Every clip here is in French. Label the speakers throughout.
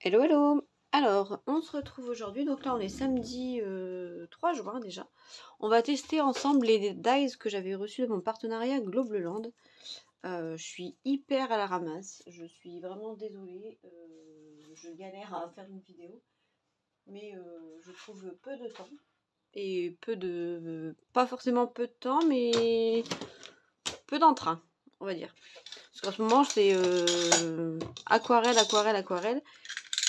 Speaker 1: Hello hello! Alors, on se retrouve aujourd'hui, donc là on est samedi 3 juin déjà. On va tester ensemble les dies que j'avais reçus de mon partenariat Globleland. Je suis hyper à la ramasse, je suis vraiment désolée, je galère à faire une vidéo, mais je trouve peu de temps, et pas forcément peu de temps, mais peu d'entrain, on va dire. Parce qu'en ce moment c'est aquarelle, aquarelle, aquarelle.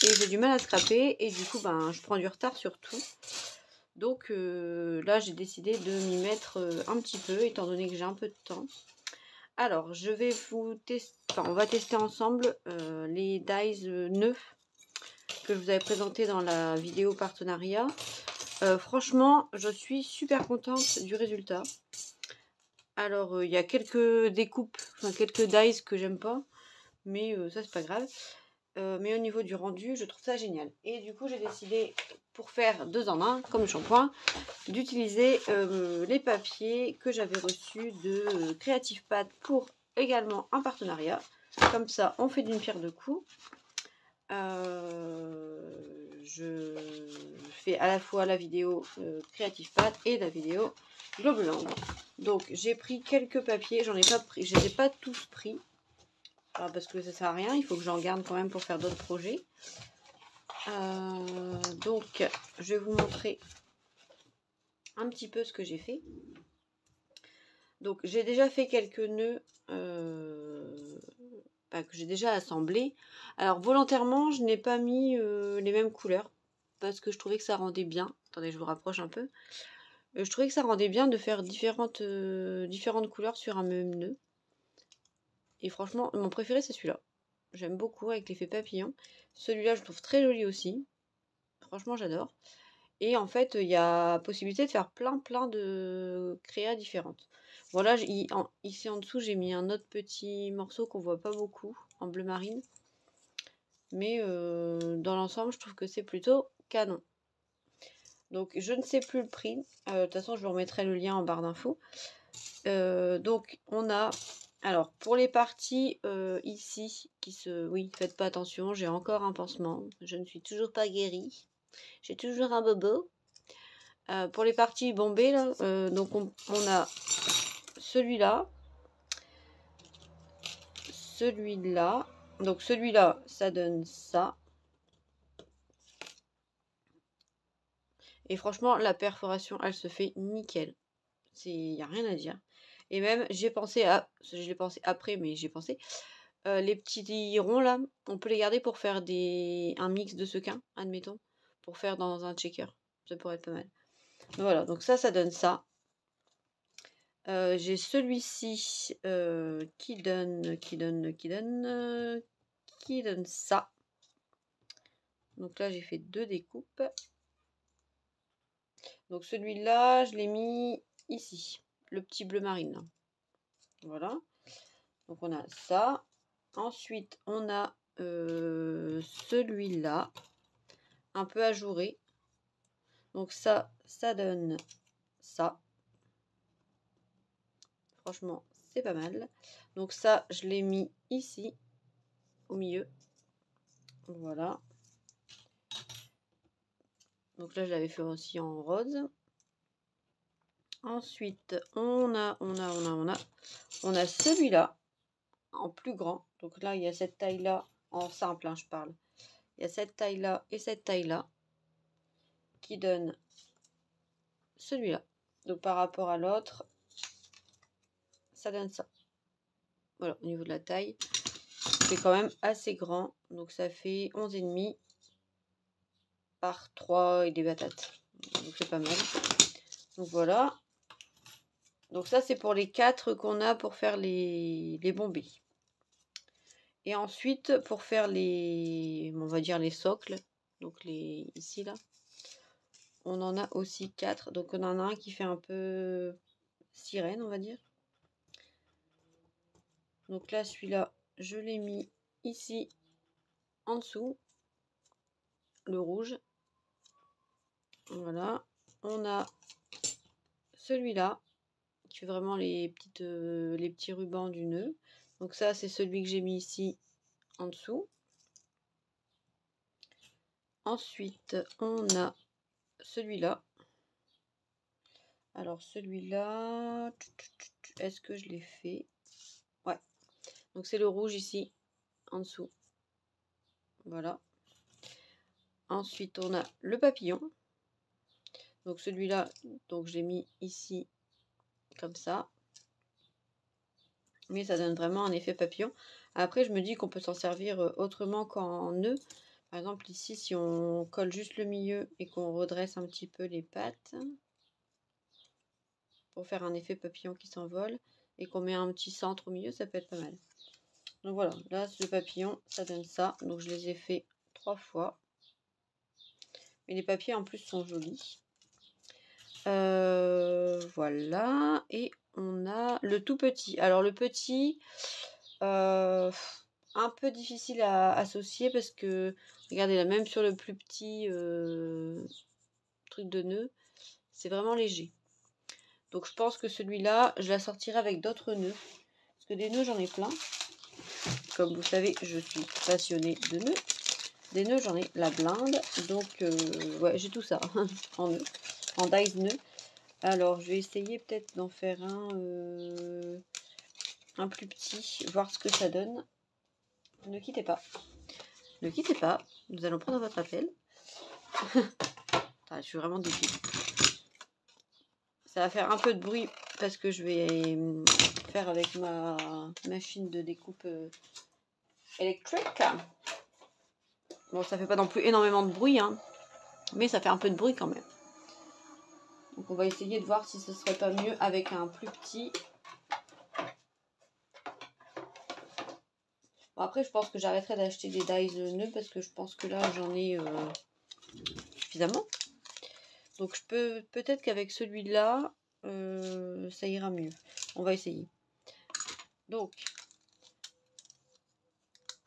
Speaker 1: Et j'ai du mal à scraper et du coup ben je prends du retard sur tout. Donc là j'ai décidé de m'y mettre un petit peu étant donné que j'ai un peu de temps. Alors je vais vous tester, on va tester ensemble les dies neufs que je vous avais présenté dans la vidéo partenariat. Franchement je suis super contente du résultat. Alors il y a quelques découpes, enfin quelques dies que j'aime pas, mais ça c'est pas grave. Mais au niveau du rendu, je trouve ça génial. Et du coup, j'ai décidé, pour faire 2 en 1, comme le shampoing, d'utiliser les papiers que j'avais reçus de Creative Pad pour également un partenariat. Comme ça, on fait d'une pierre deux coups. Je fais à la fois la vidéo Creative Pad et la vidéo Globleland. Donc, j'ai pris quelques papiers, j'en ai pas pris, je les ai pas tous pris. Parce que ça sert à rien, il faut que j'en garde quand même pour faire d'autres projets. Donc je vais vous montrer un petit peu ce que j'ai fait. Donc j'ai déjà fait quelques nœuds que j'ai déjà assemblés. Alors volontairement je n'ai pas mis les mêmes couleurs parce que je trouvais que ça rendait bien. Attendez, je vous rapproche un peu. Je trouvais que ça rendait bien de faire différentes couleurs sur un même nœud. Et franchement mon préféré c'est celui-là. J'aime beaucoup avec l'effet papillon. Celui-là je trouve très joli aussi. Franchement j'adore. Et en fait, il y a possibilité de faire plein de créas différentes. Voilà, ici en dessous, j'ai mis un autre petit morceau qu'on voit pas beaucoup, en bleu marine. Mais dans l'ensemble, je trouve que c'est plutôt canon. Donc, je ne sais plus le prix. De toute façon, je vous remettrai le lien en barre d'infos. Donc, on a... Alors, pour les parties ici, Oui, faites pas attention, j'ai encore un pansement. Je ne suis toujours pas guérie. J'ai toujours un bobo. Pour les parties bombées, là, donc on a celui-là, celui-là. Donc celui-là, ça donne ça. Et franchement, la perforation, elle se fait nickel. Il n'y a rien à dire. Et même, j'ai pensé à... Je l'ai pensé après, mais j'ai pensé... les petits ronds, là, on peut les garder pour faire un mix de sequins, admettons. Pour faire dans un checker. Ça pourrait être pas mal. Voilà, donc ça donne ça. J'ai celui-ci qui donne ça. Donc là, j'ai fait 2 découpes. Donc celui-là, je l'ai mis ici, le petit bleu marine. Voilà. Donc on a ça. Ensuite, on a celui-là, un peu ajouré. Donc ça donne ça. Franchement, c'est pas mal. Donc ça, je l'ai mis ici, au milieu. Voilà. Donc là, je l'avais fait aussi en rose. Ensuite, on a celui-là en plus grand. Donc là, il y a cette taille-là, en simple, hein, je parle. Il y a cette taille-là et cette taille-là qui donne celui-là. Donc par rapport à l'autre, ça donne ça. Voilà, au niveau de la taille, c'est quand même assez grand. Donc ça fait 11,5 par 3 et des batates. Donc c'est pas mal. Donc voilà. Donc ça, c'est pour les 4 qu'on a pour faire les bombées. Et ensuite, pour faire on va dire les socles, donc ici là, on en a aussi 4. Donc on en a un qui fait un peu sirène, on va dire. Donc là, celui-là, je l'ai mis ici, en dessous, le rouge. Voilà. On a celui-là, qui fait vraiment les petits rubans du nœud. Donc ça, c'est celui que j'ai mis ici, en dessous. Ensuite, on a celui-là. Alors celui-là, est-ce que je l'ai fait? Ouais. Donc c'est le rouge ici, en dessous. Voilà. Ensuite, on a le papillon. Donc celui-là, donc j'ai mis ici, comme ça. Mais ça donne vraiment un effet papillon. Après, je me dis qu'on peut s'en servir autrement qu'en nœud. Par exemple, ici, si on colle juste le milieu et qu'on redresse un petit peu les pattes pour faire un effet papillon qui s'envole et qu'on met un petit centre au milieu, ça peut être pas mal. Donc voilà, là, ce papillon, ça donne ça. Donc je les ai fait 3 fois. Et les papiers en plus sont jolis. Voilà. Et on a le tout petit. Alors le petit, un peu difficile à associer parce que, regardez là, même sur le plus petit truc de nœud, c'est vraiment léger. Donc je pense que celui-là, je l'assortirai avec d'autres nœuds. Parce que des nœuds, j'en ai plein. Comme vous savez, je suis passionnée de nœuds. Des nœuds, j'en ai la blinde. Donc, ouais, j'ai tout ça en nœuds, en dies nœuds. Alors, je vais essayer peut-être d'en faire un plus petit, voir ce que ça donne. Ne quittez pas. Ne quittez pas. Nous allons prendre votre appel. Ah, je suis vraiment déçue. Ça va faire un peu de bruit parce que je vais faire avec ma machine de découpe électrique. Bon, ça fait pas non plus énormément de bruit, hein, mais ça fait un peu de bruit quand même. Donc on va essayer de voir si ce serait pas mieux avec un plus petit. Bon, après, je pense que j'arrêterai d'acheter des dies nœuds parce que je pense que là, j'en ai suffisamment. Donc je peux peut-être qu'avec celui-là, ça ira mieux. On va essayer. Donc,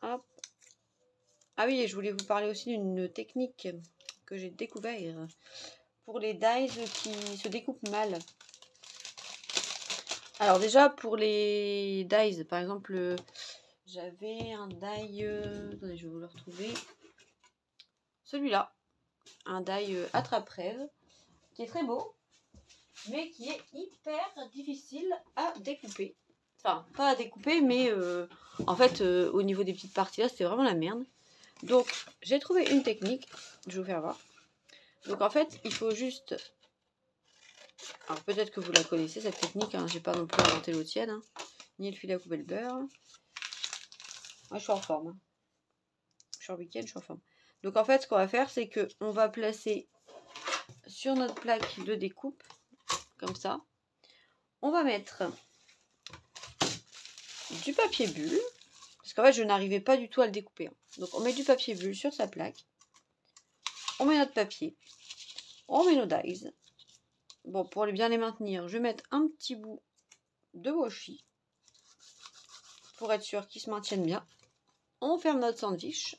Speaker 1: hop. Ah oui, et je voulais vous parler aussi d'une technique que j'ai découvert pour les dies qui se découpent mal. Alors déjà, pour les dies, par exemple, j'avais un die... attendez, je vais vous le retrouver. Celui-là, un die attrape-rêve, qui est très beau, mais qui est hyper difficile à découper. Enfin, pas à découper, mais en fait, au niveau des petites parties là, c'était vraiment la merde. Donc, j'ai trouvé une technique, je vais vous faire voir. Donc, en fait, il faut juste... Alors, peut-être que vous la connaissez, cette technique, hein, j'ai pas non plus inventé l'eau tienne, hein, ni le fil à couper le beurre. Moi, je suis en forme. Hein. Je suis en week-end, je suis en forme. Donc, en fait, ce qu'on va faire, c'est qu'on va placer sur notre plaque de découpe, comme ça. On va mettre du papier bulle. Parce qu'en fait, je n'arrivais pas du tout à le découper. Hein. Donc, on met du papier bulle sur sa plaque. On met notre papier. On met nos dies. Bon, pour bien les maintenir, je vais mettre un petit bout de washi. Pour être sûr qu'ils se maintiennent bien. On ferme notre sandwich.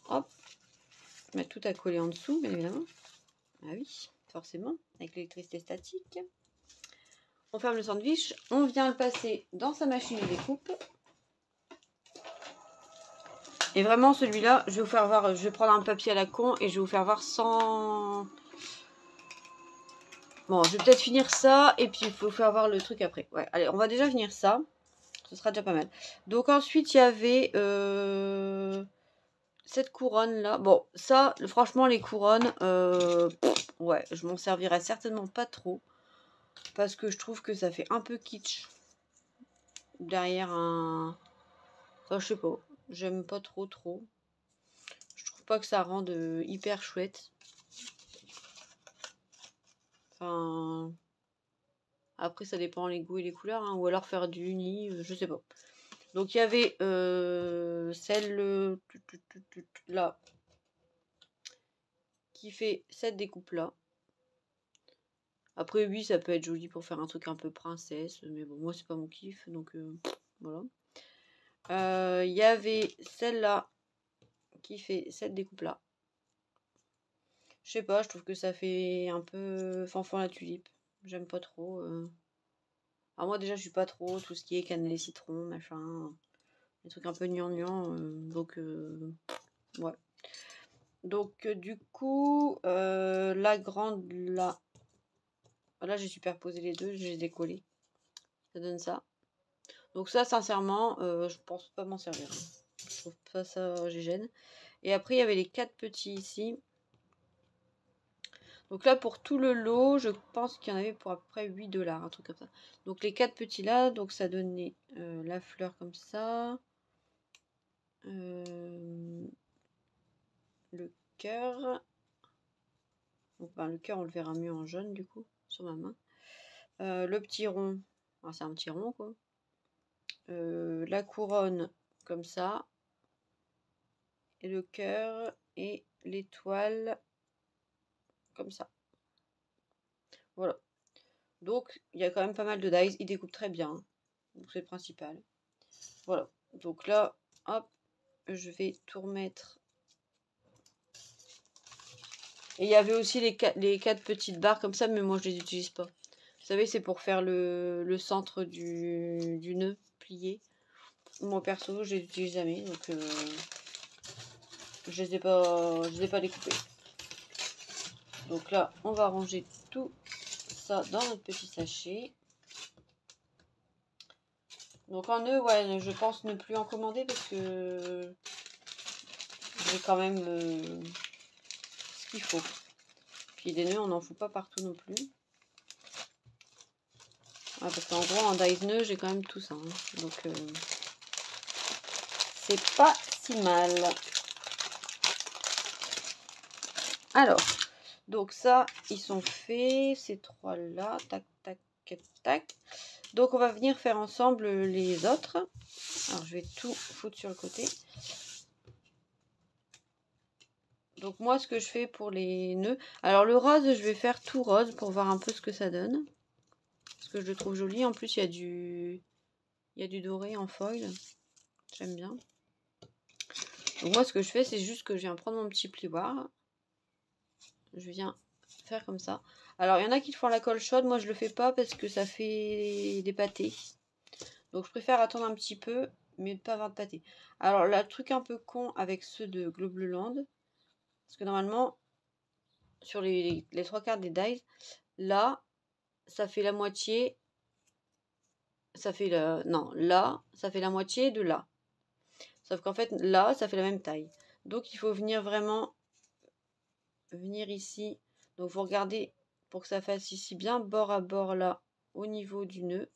Speaker 1: Hop. Je vais mettre tout à coller en dessous, bien évidemment. Ah oui, forcément, avec l'électricité statique. On ferme le sandwich. On vient le passer dans sa machine de découpe. Et vraiment, celui-là, je vais vous faire voir. Je vais prendre un papier à la con et je vais vous faire voir sans... Bon, je vais peut-être finir ça et puis il faut faire voir le truc après. Ouais, allez, on va déjà finir ça. Ce sera déjà pas mal. Donc ensuite, il y avait cette couronne-là. Bon, ça, franchement, les couronnes, ouais, je m'en servirai certainement pas trop. Parce que je trouve que ça fait un peu kitsch. Derrière un... Enfin, je sais pas. J'aime pas trop. Je trouve pas que ça rende hyper chouette. Enfin... Après, ça dépend les goûts et les couleurs. Hein, ou alors faire du uni, je sais pas. Donc, il y avait celle là qui fait cette découpe-là. Après, oui, ça peut être joli pour faire un truc un peu princesse. Mais bon, moi, c'est pas mon kiff. Donc, voilà. Il y avait celle-là qui fait cette découpe-là. Je sais pas, je trouve que ça fait un peu fanfan la tulipe. J'aime pas trop. Alors moi déjà je suis pas trop tout ce qui est cannelle et citron, machin. Des trucs un peu gnangnan. Donc ouais. Donc du coup, la grande là, là j'ai superposé les deux, je les ai collés. Ça donne ça. Donc ça, sincèrement, je pense pas m'en servir. Je trouve pas ça gêne. Et après, il y avait les 4 petits ici. Donc là, pour tout le lot, je pense qu'il y en avait pour à peu près 8 $, un truc comme ça. Donc les 4 petits là, donc ça donnait la fleur comme ça. Le cœur. Donc ben, le cœur, on le verra mieux en jaune du coup, sur ma main. Le petit rond, enfin, c'est un petit rond quoi. La couronne, comme ça. Et le cœur et l'étoile, comme ça. Voilà. Donc, il y a quand même pas mal de dies. Il découpe très bien. Donc, c'est le principal. Voilà. Donc là, hop, je vais tout remettre. Et il y avait aussi les 4 petites barres comme ça, mais moi, je les utilise pas. Vous savez, c'est pour faire le centre du nœud plié. Moi, perso, je les utilise jamais. Donc, je les ai pas découpés. Donc là, on va ranger tout ça dans notre petit sachet. Donc en nœud, ouais, je pense ne plus en commander parce que j'ai quand même ce qu'il faut. Puis des nœuds, on n'en fout pas partout non plus. Ouais, parce qu'en gros, en dies nœud, j'ai quand même tout ça. Hein. Donc c'est pas si mal. Alors, donc ça, ils sont faits, ces trois là, tac, tac, tac. Donc on va venir faire ensemble les autres. Alors je vais tout foutre sur le côté. Donc moi ce que je fais pour les nœuds. Alors le rose je vais faire tout rose pour voir un peu ce que ça donne. Parce que je le trouve joli. En plus il y a du doré en foil. J'aime bien. Donc moi ce que je fais c'est juste que je viens prendre mon petit plioir. Je viens faire comme ça. Alors il y en a qui font la colle chaude. Moi je le fais pas parce que ça fait des pâtés. Donc je préfère attendre un petit peu. Mais ne pas avoir de pâté. Alors le truc un peu con avec ceux de Globleland. Parce que normalement sur les 3/4 des dies, là, ça fait la moitié. Ça fait le. Non, là, ça fait la moitié de là. Sauf qu'en fait, là, ça fait la même taille. Donc, il faut venir vraiment. Venir ici. Donc, vous regardez pour que ça fasse ici bien bord à bord là, au niveau du nœud.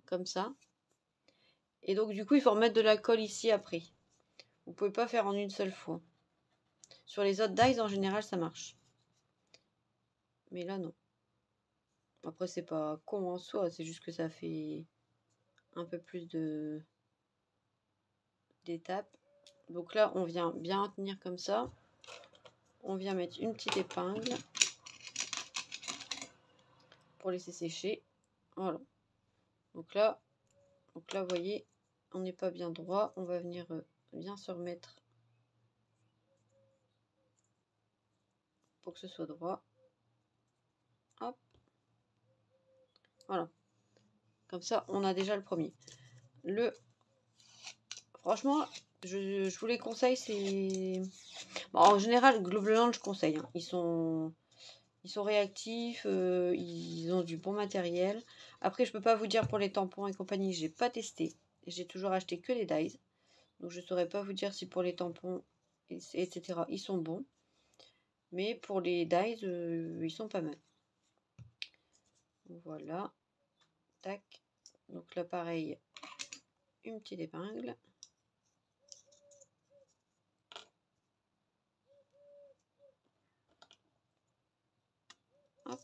Speaker 1: Comme ça. Et donc, du coup, il faut remettre de la colle ici après. Vous pouvez pas faire en une seule fois. Sur les autres dies, en général, ça marche. Mais là, non. Après, c'est pas con en soi, c'est juste que ça fait un peu plus d'étapes. Donc là, on vient bien tenir comme ça. On vient mettre une petite épingle pour laisser sécher. Voilà. Donc là, vous voyez, on n'est pas bien droit. On va venir bien se remettre pour que ce soit droit. Hop. Voilà. Comme ça, on a déjà le premier. Franchement, je vous les conseille. C'est bon, en général, Globleland, je conseille. Hein. Ils sont réactifs, ils ont du bon matériel. Après, je peux pas vous dire pour les tampons et compagnie, j'ai pas testé. J'ai toujours acheté que les dies. Donc je saurais pas vous dire si pour les tampons, etc., ils sont bons. Mais pour les dies, ils sont pas mal. Voilà. Tac. Donc là, pareil, une petite épingle. Hop.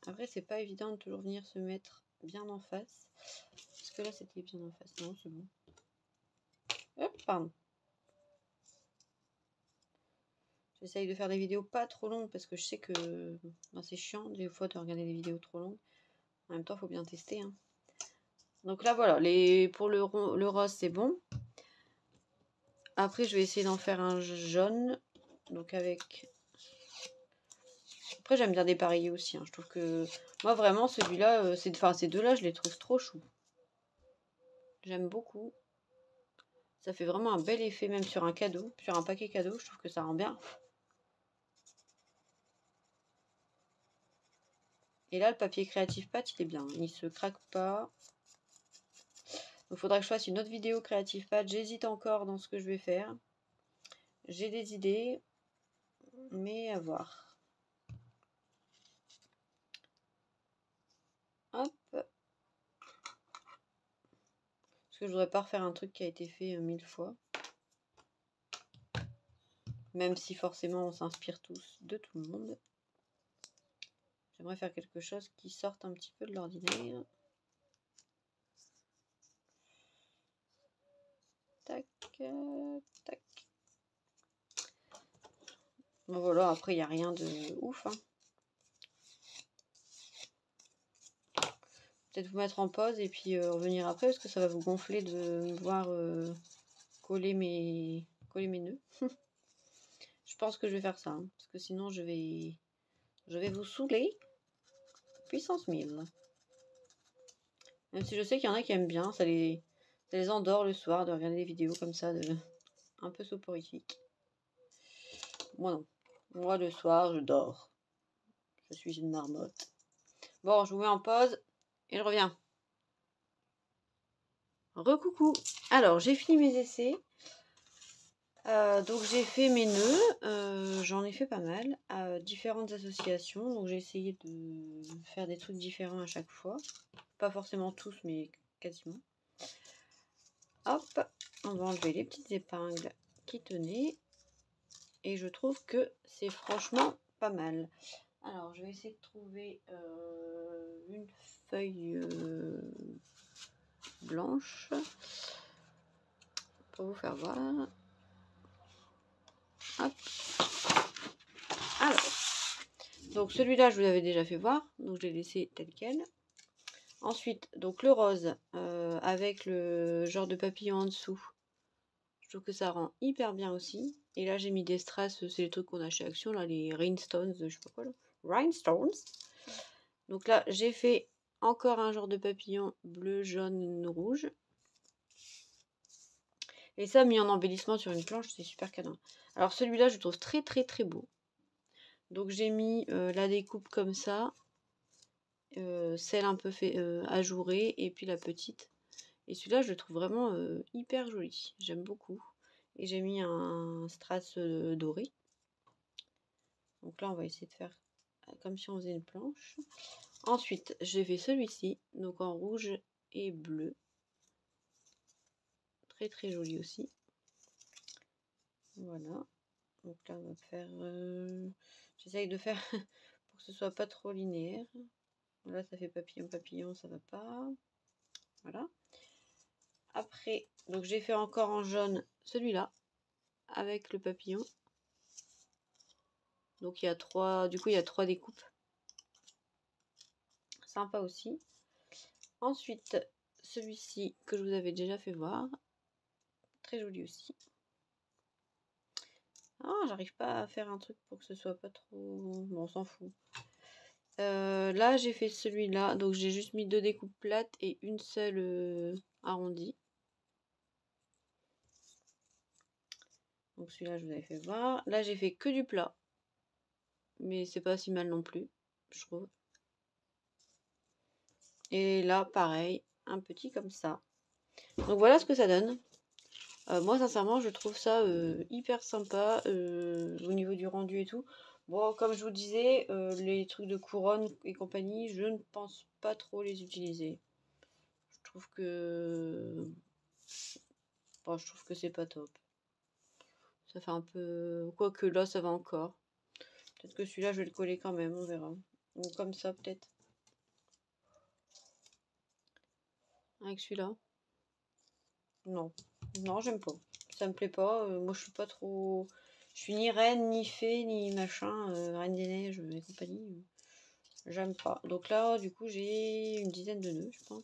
Speaker 1: Après, c'est pas évident de toujours venir se mettre bien en face. Parce que là, c'était bien en face. Non, c'est bon. Hop, pardon. J'essaye de faire des vidéos pas trop longues parce que je sais que ben, c'est chiant des fois de regarder des vidéos trop longues. En même temps, il faut bien tester. Hein. Donc là, voilà. Pour le rose, c'est bon. Après, je vais essayer d'en faire un jaune. Donc avec... Après, j'aime bien dépareiller aussi. Hein. Je trouve que... Moi, vraiment, celui-là, ces deux-là, je les trouve trop choux. J'aime beaucoup. Ça fait vraiment un bel effet, même sur un cadeau, sur un paquet cadeau. Je trouve que ça rend bien. Et là, le papier Creative Pad, il est bien. Il se craque pas. Il faudra que je fasse une autre vidéo Creative Pad. J'hésite encore dans ce que je vais faire. J'ai des idées, mais à voir. Hop. Parce que je voudrais pas refaire un truc qui a été fait 1000 fois. Même si forcément on s'inspire tous de tout le monde. J'aimerais faire quelque chose qui sorte un petit peu de l'ordinaire. Tac, tac. Bon voilà, après il n'y a rien de ouf. Hein. Peut-être vous mettre en pause et puis revenir après parce que ça va vous gonfler de me voir coller mes nœuds. Je pense que je vais faire ça, hein, parce que sinon je vais vous saouler. Puissance 1000. Même si je sais qu'il y en a qui aiment bien, ça les endort le soir de regarder des vidéos comme ça, un peu soporifiques. Moi non. Moi le soir je dors. Je suis une marmotte. Bon, je vous mets en pause et je reviens. Recoucou. Alors j'ai fini mes essais. Donc j'ai fait mes nœuds, j'en ai fait pas mal à différentes associations, donc j'ai essayé de faire des trucs différents à chaque fois, pas forcément tous mais quasiment. Hop, on va enlever les petites épingles qui tenaient et je trouve que c'est franchement pas mal. Alors je vais essayer de trouver une feuille blanche pour vous faire voir. Hop. Alors, donc celui-là je vous l'avais déjà fait voir, donc je l'ai laissé tel quel. Ensuite, donc le rose avec le genre de papillon en dessous. Je trouve que ça rend hyper bien aussi. Et là j'ai mis des strass, c'est les trucs qu'on a chez Action, là, les rhinestones, je sais pas quoi là. Rhinestones. Donc là j'ai fait encore un genre de papillon bleu, jaune, rouge. Et ça mis en embellissement sur une planche, c'est super canon. Alors celui-là je le trouve très très très beau. Donc j'ai mis la découpe comme ça, celle un peu fait ajourée et puis la petite. Et celui-là je le trouve vraiment hyper joli, j'aime beaucoup. Et j'ai mis un strass doré. Donc là on va essayer de faire comme si on faisait une planche. Ensuite j'ai fait celui-ci, donc en rouge et bleu. Très très joli aussi. Voilà. Donc là on va faire... j'essaye de faire pour que ce soit pas trop linéaire. Là ça fait papillon papillon, ça va pas. Voilà. Après, donc j'ai fait encore en jaune celui-là avec le papillon. Donc il y a trois, du coup il y a 3 découpes. Sympa aussi. Ensuite, celui-ci que je vous avais déjà fait voir. Très joli aussi. Ah, j'arrive pas à faire un truc pour que ce soit pas trop... Bon, on s'en fout. Là, j'ai fait celui-là. Donc j'ai juste mis 2 découpes plates et une seule arrondie. Donc celui-là, je vous avais fait voir. Là, j'ai fait que du plat. Mais c'est pas si mal non plus, je trouve. Et là, pareil, un petit comme ça. Donc voilà ce que ça donne. Moi, sincèrement, je trouve ça hyper sympa au niveau du rendu et tout. Bon, comme je vous disais, les trucs de couronne et compagnie, je ne pense pas trop les utiliser. Je trouve que... Bon, je trouve que c'est pas top. Ça fait un peu... Quoique là, ça va encore. Peut-être que celui-là, je vais le coller quand même, on verra. Ou comme ça, peut-être. Avec celui-là. Non. Non, j'aime pas. Ça me plaît pas. Moi, je suis pas trop... Je suis ni reine, ni fée, ni machin. Reine des neiges et compagnie. J'aime pas. Donc là, du coup, j'ai une dizaine de nœuds, je pense.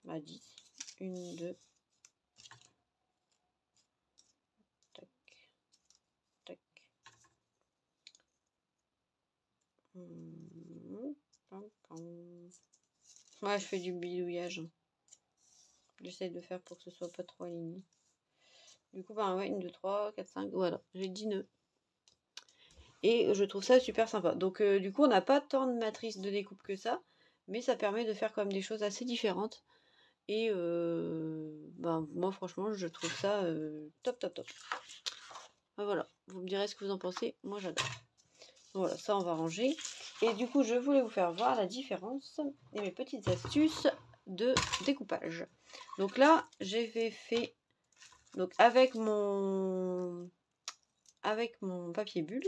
Speaker 1: Bah, 10. 1, 2. Tac. Tac. Ouais, je fais du bidouillage. J'essaie de faire pour que ce soit pas trop aligné. Du coup, ben ouais, 1, 2, 3, 4, 5, voilà, j'ai 10 nœuds. Et je trouve ça super sympa. Donc du coup, on n'a pas tant de matrices de découpe que ça, mais ça permet de faire quand même des choses assez différentes. Et ben, moi, franchement, je trouve ça top, top, top. Ben, voilà, vous me direz ce que vous en pensez. Moi, j'adore. Voilà, ça, on va ranger. Et du coup, je voulais vous faire voir la différence et mes petites astuces de découpage. Donc là, j'ai fait donc avec mon papier bulle.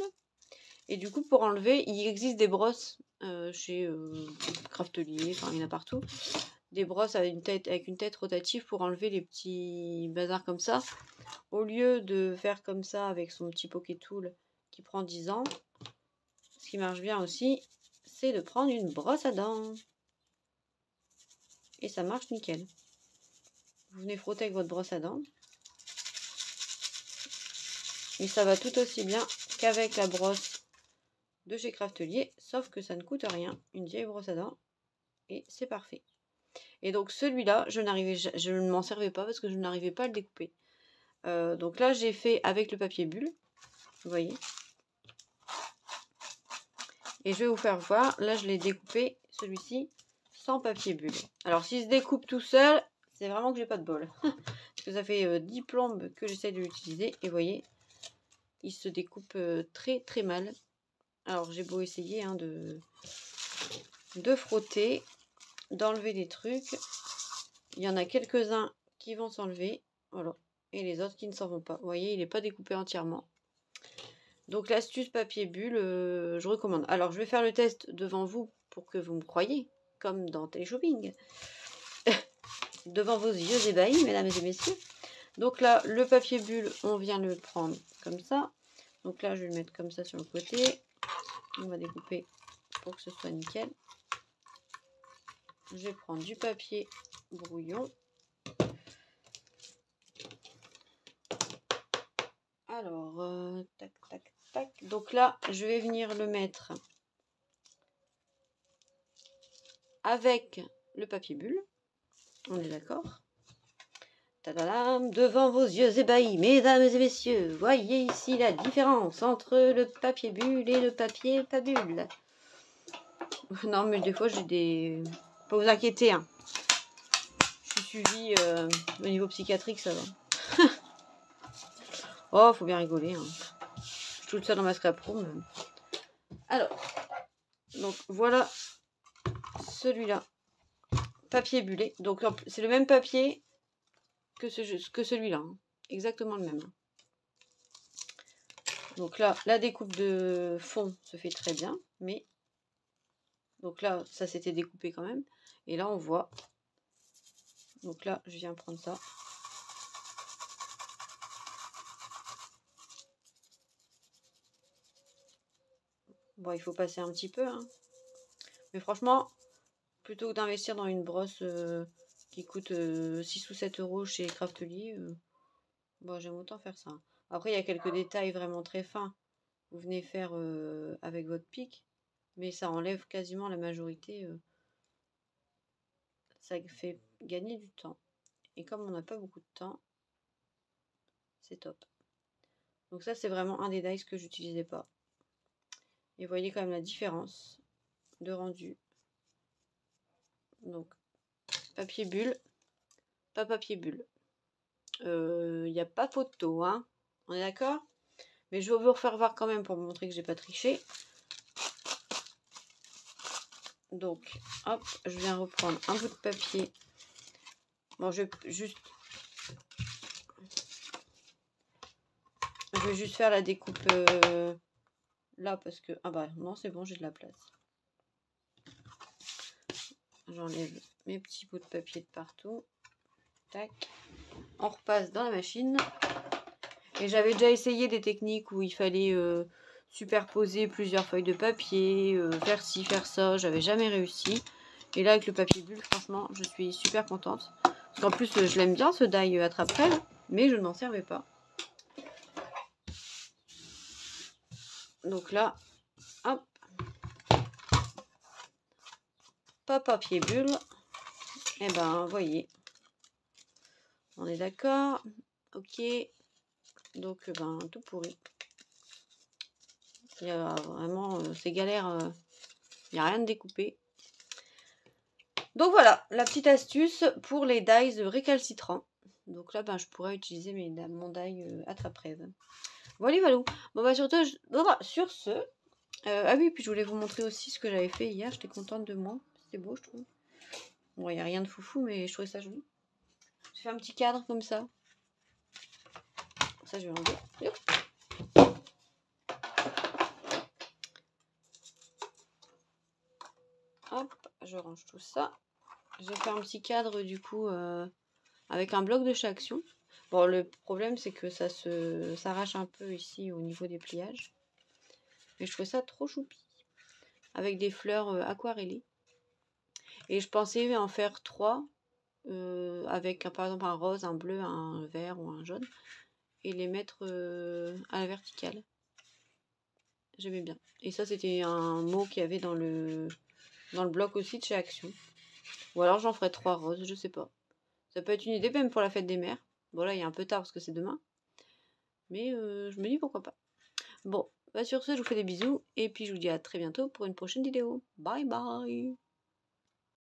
Speaker 1: Et du coup, pour enlever, il existe des brosses chez Craftelier, enfin il y en a partout. Des brosses avec une tête rotative pour enlever les petits bazars comme ça. Au lieu de faire comme ça avec son petit Poké Tool qui prend 10 ans, ce qui marche bien aussi, c'est de prendre une brosse à dents. Et ça marche nickel. Vous venez frotter avec votre brosse à dents. Et ça va tout aussi bien qu'avec la brosse de chez Craftelier, sauf que ça ne coûte rien. Une vieille brosse à dents. Et c'est parfait. Et donc celui-là, je ne m'en servais pas parce que je n'arrivais pas à le découper. Donc là, j'ai fait avec le papier bulle. Vous voyez. Et je vais vous faire voir. Là, je l'ai découpé, celui-ci, sans papier bulle. Alors, s'il se découpe tout seul, c'est vraiment que j'ai pas de bol. Parce que ça fait 10 plombes que j'essaie de l'utiliser. Et vous voyez, il se découpe très très mal. Alors, j'ai beau essayer hein, de frotter, d'enlever des trucs. Il y en a quelques-uns qui vont s'enlever. Voilà. Et les autres qui ne s'en vont pas. Vous voyez, il n'est pas découpé entièrement. Donc l'astuce papier bulle, je recommande. Alors je vais faire le test devant vous pour que vous me croyiez, comme dans Téléshopping. Devant vos yeux ébahis, mesdames et messieurs. Donc là, le papier bulle, on vient le prendre comme ça. Donc là, je vais le mettre comme ça sur le côté. On va découper pour que ce soit nickel. Je vais prendre du papier brouillon. Alors, tac, tac, tac. Donc là, je vais venir le mettre avec le papier bulle. On est d'accord? Tadadam, devant vos yeux ébahis, mesdames et messieurs, voyez ici la différence entre le papier bulle et le papier pas bulle. Non, mais des fois, j'ai des... Pas vous inquiéter, hein. Je suis suivie au niveau psychiatrique, ça va. Oh, faut bien rigoler, hein. Je suis toute ça dans ma scrap room. Alors, donc voilà celui-là. Papier bullé. Donc, c'est le même papier que celui-là. Hein. Exactement le même. Donc là, la découpe de fond se fait très bien. Mais, donc là, ça s'était découpé quand même. Et là, on voit. Donc là, je viens prendre ça. Bon, il faut passer un petit peu. Hein. Mais franchement, plutôt que d'investir dans une brosse qui coûte 6 ou 7 € chez Craftelier, bon, j'aime autant faire ça. Après, il y a quelques détails vraiment très fins. Vous venez faire avec votre pic, mais ça enlève quasiment la majorité. Ça fait gagner du temps. Et comme on n'a pas beaucoup de temps, c'est top. Donc ça, c'est vraiment un des dies que j'utilisais pas. Et vous voyez quand même la différence de rendu. Donc, papier bulle, pas papier bulle. Il n'y a pas photo, hein. On est d'accord? Mais je vais vous refaire voir quand même pour vous montrer que j'ai pas triché. Donc, hop, je viens reprendre un bout de papier. Bon, je vais juste faire la découpe là parce que... Ah bah non, c'est bon, j'ai de la place. J'enlève mes petits bouts de papier de partout. Tac. On repasse dans la machine. Et j'avais déjà essayé des techniques où il fallait superposer plusieurs feuilles de papier, faire ci, faire ça. J'avais jamais réussi. Et là, avec le papier bulle, franchement, je suis super contente. Parce qu'en plus, je l'aime bien ce die attrape-prêle, mais je ne m'en servais pas. Donc là, hop. Pas papier bulle. Et ben, vous voyez. On est d'accord? Ok. Donc, ben, tout pourri. Il y a vraiment, c'est galère, il n'y a rien de découpé. Donc voilà, la petite astuce pour les dies récalcitrants. Donc là, ben, je pourrais utiliser mon die attrape-rêve. Voilà, voilà. Bon, bah, sur ce, ah oui, puis je voulais vous montrer aussi ce que j'avais fait hier. J'étais contente de moi. C'était beau, je trouve. Bon, il n'y a rien de foufou, mais je trouvais ça joli. J'ai fait un petit cadre comme ça. Ça, je vais enlever. Hop, je range tout ça. J'ai fait un petit cadre, du coup, avec un bloc de chez Action. Bon, le problème, c'est que ça s'arrache un peu ici au niveau des pliages. Mais je trouvais ça trop choupi. Avec des fleurs aquarellées. Et je pensais en faire 3. Avec par exemple un rose, un bleu, un vert ou un jaune. Et les mettre à la verticale. J'aimais bien. Et ça, c'était un mot qu'il y avait dans le bloc aussi de chez Action. Ou alors j'en ferai 3 roses, je sais pas. Ça peut être une idée même pour la fête des mères. Bon là, il est un peu tard parce que c'est demain. Mais je me dis pourquoi pas. Bon, bah sur ce, je vous fais des bisous. Et puis je vous dis à très bientôt pour une prochaine vidéo. Bye bye.